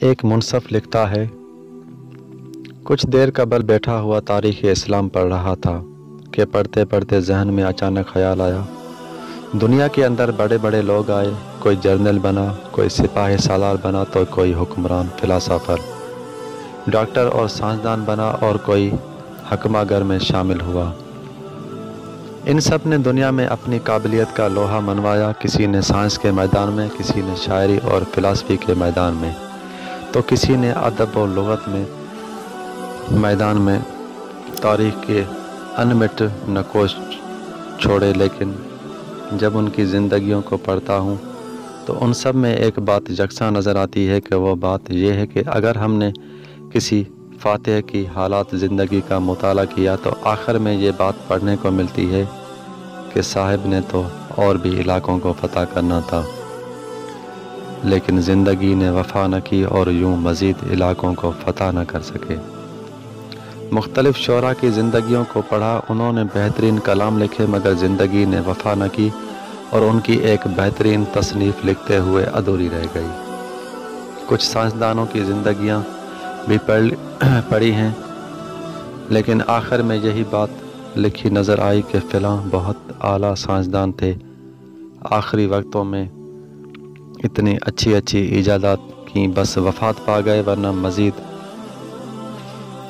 ایک منصف لکھتا ہے، کچھ دیر قبل بیٹھا ہوا تاریخ اسلام پڑھ رہا تھا کہ پڑھتے پڑھتے ذہن میں اچانک خیال آیا، دنیا کے اندر بڑے بڑے لوگ آئے، کوئی جرنل بنا، کوئی سپاہی سالار بنا، تو کوئی حکمران، فلاسفر، ڈاکٹر اور سائنسدان بنا، اور کوئی حکمہ گر میں شامل ہوا۔ ان سب نے دنیا میں اپنی قابلیت کا لوہا منوایا، کسی نے سائنس کے میدان میں، کسی نے شاعری اور فلسفے کے میدان میں، تو کسی نے ادب و لغت میں میدان میں تاریخ کے انمٹ نقوش چھوڑے۔ لیکن جب ان کی زندگیوں کو پڑھتا ہوں تو ان سب میں ایک بات یکساں نظر آتی ہے کہ وہ بات یہ ہے کہ اگر ہم نے کسی فاتح کی حالات زندگی کا مطالعہ کیا تو آخر میں یہ بات پڑھنے کو ملتی ہے کہ صاحب نے تو اور بھی علاقوں کو فتح کرنا تھا، لیکن زندگی نے وفا نہ کی اور یوں مزید علاقوں کو فتح نہ کر سکے۔ مختلف شعراء کی زندگیوں کو پڑھا، انہوں نے بہترین کلام لکھے، مگر زندگی نے وفا نہ کی اور ان کی ایک بہترین تصنیف لکھتے ہوئے ادھوری رہ گئی۔ کچھ سائنسدانوں کی زندگیاں بھی پڑھی ہیں، لیکن آخر میں یہی بات لکھی نظر آئی کہ فلاں بہت اعلیٰ سائنسدان تھے، آخری وقتوں میں اتنی اچھی ایجادات کی، بس وفات پا گئے، ورنہ مزید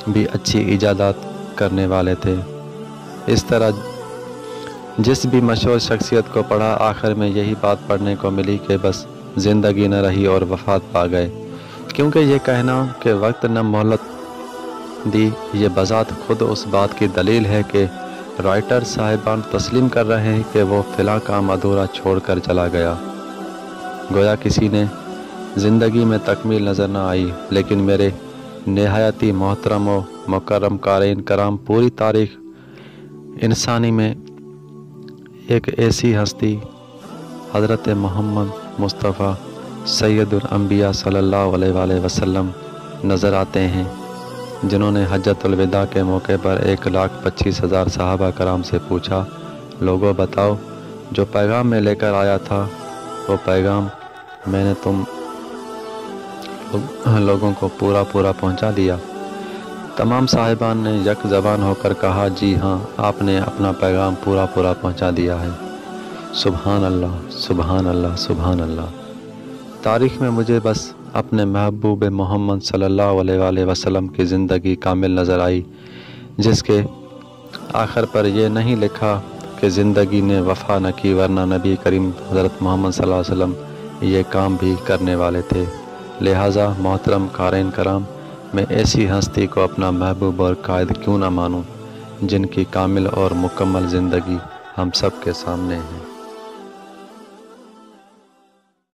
بھی اچھی ایجادات کرنے والے تھے۔ اس طرح جس بھی مشہور شخصیت کو پڑھا، آخر میں یہی بات پڑھنے کو ملی کہ بس زندگی نہ رہی اور وفات پا گئے۔ کیونکہ یہ کہنا کہ وقت نے مہلت دی، یہ بذات خود اس بات کی دلیل ہے کہ رائٹر صاحبان تسلیم کر رہے ہیں کہ وہ فلاں کام ادھورا چھوڑ کر چلا گیا۔ گویا کسی نے زندگی میں تکمیل نظر نہ آئی، لیکن میرے نہایتی محترم و مکرم قارئین کرام، پوری تاریخ انسانی میں ایک ایسی ہستی حضرت محمد مصطفیٰ سید الانبیاء صلی اللہ علیہ وآلہ وسلم نظر آتے ہیں، جنہوں نے حجۃ الوداع کے موقع پر 1,25,000 صحابہ کرام سے پوچھا، لوگوں بتاؤ، جو پیغام میں لے کر آیا تھا وہ پیغام میں نے تم لوگوں کو پورا پہنچا دیا؟ تمام صاحبان نے یک زبان ہو کر کہا، جی ہاں، آپ نے اپنا پیغام پورا پہنچا دیا ہے۔ سبحان اللہ، سبحان اللہ، سبحان اللہ۔ تاریخ میں مجھے بس اپنے محبوب محمد صلی اللہ علیہ وآلہ وسلم کی زندگی کامل نظر آئی، جس کے آخر پر یہ نہیں لکھا کہ زندگی نے وفا نہ کی، ورنہ نبی کریم حضرت محمد صلی اللہ علیہ وسلم یہ کام بھی کرنے والے تھے۔ لہٰذا محترم قارئین کرام، میں ایسی ہستی کو اپنا محبوب اور قائد کیوں نہ مانوں، جن کی کامل اور مکمل زندگی ہم سب کے سامنے ہے۔